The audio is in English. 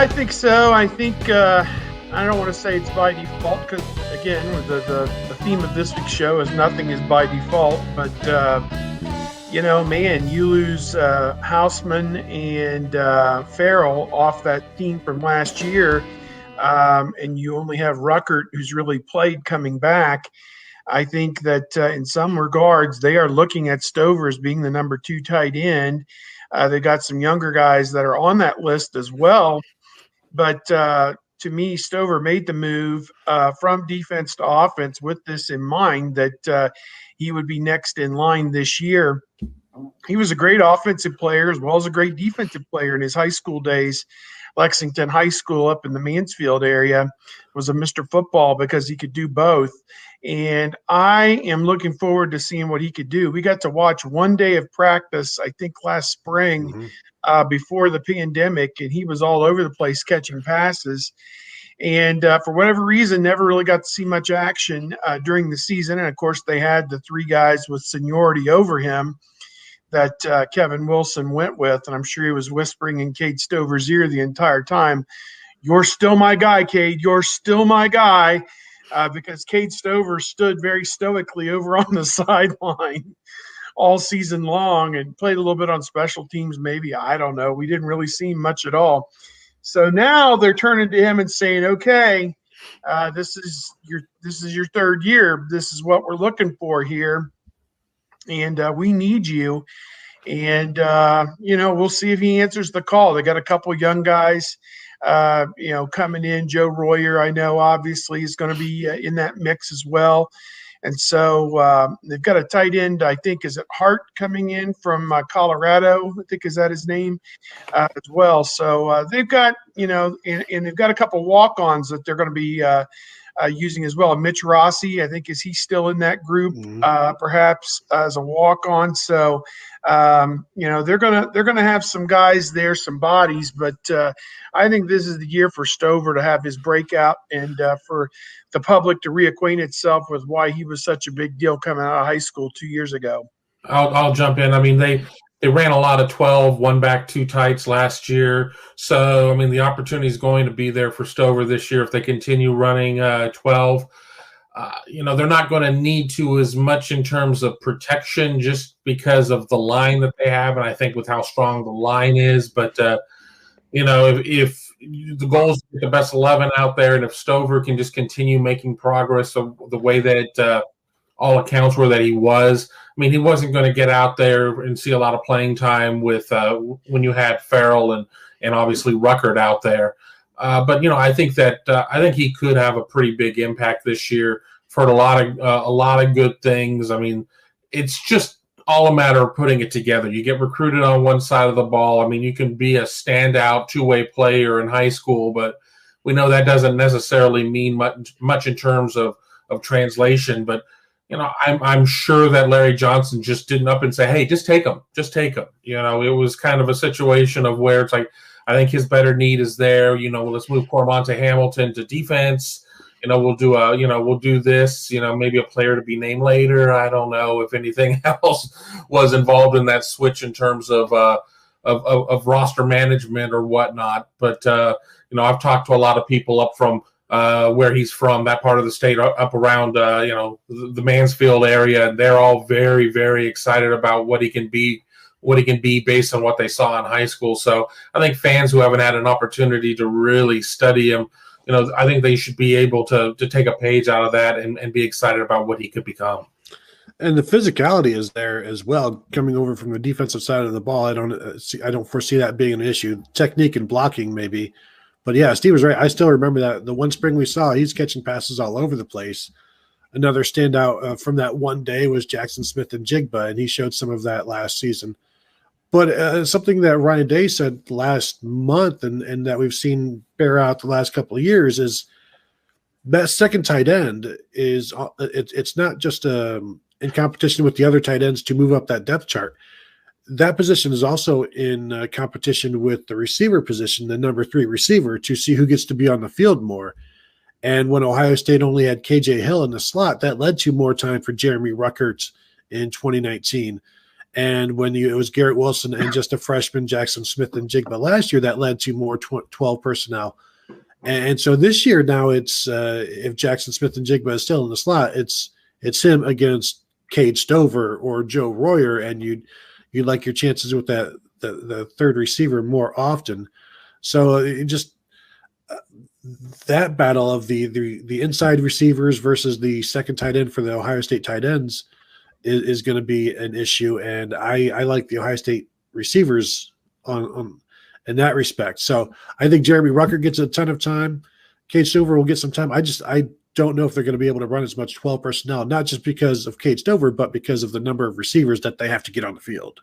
I think so. I think I don't want to say it's by default because, again, the theme of this week's show is nothing is by default. But man, you lose Houseman and Farrell off that team from last year, and you only have Ruckert, who's really played, coming back. I think that in some regards, they are looking at Stover as being the number 2 tight end. They got some younger guys that are on that list as well. But to me, Stover made the move from defense to offense with this in mind, that he would be next in line this year. He was a great offensive player as well as a great defensive player in his high school days. Lexington High School up in the Mansfield area was a Mr. Football because he could do both. And I am looking forward to seeing what he could do. We got to watch one day of practice, I think last spring, before the pandemic, and he was all over the place catching passes. And for whatever reason, never really got to see much action during the season. And, of course, they had the 3 guys with seniority over him that Kevin Wilson went with, and I'm sure he was whispering in Cade Stover's ear the entire time, "You're still my guy, Cade. You're still my guy," because Cade Stover stood very stoically over on the sideline all season long and played a little bit on special teams maybe. I don't know. We didn't really see much at all. So now they're turning to him and saying, "Okay, this is your 3rd year. This is what we're looking for here. And we need you." And, we'll see if he answers the call. They got a couple young guys, coming in. Joe Royer, I know, obviously, is going to be in that mix as well. And so they've got a tight end, I think, is it Hart, coming in from Colorado, I think is that his name, as well. So they've got, and they've got a couple walk-ons that they're going to be using as well. Mitch Rossi, I think, is he still in that group, perhaps as a walk-on. So, they're gonna have some guys there, some bodies. But I think this is the year for Stover to have his breakout and for the public to reacquaint itself with why he was such a big deal coming out of high school 2 years ago. I'll jump in. I mean, they ran a lot of 12, 1 back, 2 tights last year. So, I mean, the opportunity is going to be there for Stover this year if they continue running 12. They're not going to need to as much in terms of protection just because of the line that they have, and I think with how strong the line is. But, if the goal is to get the best 11 out there, and if Stover can just continue making progress of the way that all accounts were that he was. I mean, he wasn't going to get out there and see a lot of playing time with when you had Farrell and obviously Ruckert out there. But I think that I think he could have a pretty big impact this year. For a lot of good things. I mean, it's just all a matter of putting it together. You get recruited on one side of the ball. I mean, you can be a standout 2-way player in high school, but we know that doesn't necessarily mean much in terms of translation. But I'm sure that Larry Johnson just didn't up and say, "Hey, just take him, just take him." It was kind of a situation of where it's like, I think his better need is there. Let's move Cormonte Hamilton to defense. We'll do this. Maybe a player to be named later. I don't know if anything else was involved in that switch in terms of roster management or whatnot. But I've talked to a lot of people up from where he's from, that part of the state, up around the Mansfield area, and they're all very, very excited about what he can be based on what they saw in high school. So I think fans who haven't had an opportunity to really study him, I think they should be able to take a page out of that and be excited about what he could become. And the physicality is there as well, coming over from the defensive side of the ball. I don't foresee that being an issue. Technique and blocking maybe, but yeah, Steve was right. I still remember that the one spring we saw, he's catching passes all over the place. Another standout from that one day was Jackson Smith and Jigba, and he showed some of that last season. But something that Ryan Day said last month and that we've seen bear out the last couple of years is that second tight end is it's not just in competition with the other tight ends to move up that depth chart. That position is also in competition with the receiver position, the number 3 receiver, to see who gets to be on the field more. And when Ohio State only had KJ Hill in the slot, that led to more time for Jeremy Ruckert in 2019. And when it was Garrett Wilson and just a freshman, Jackson Smith and Jigba last year, that led to more 12 personnel. And so this year now it's if Jackson Smith and Jigba is still in the slot, it's him against Cade Stover or Joe Royer, and you'd like your chances with that the third receiver more often. So it just that battle of the inside receivers versus the second tight end for the Ohio State tight ends is going to be an issue, and I like the Ohio State receivers on in that respect. So I think Jeremy Rucker gets a ton of time. Cade Stover will get some time. I don't know if they're going to be able to run as much 12 personnel, not just because of Cade Stover, but because of the number of receivers that they have to get on the field.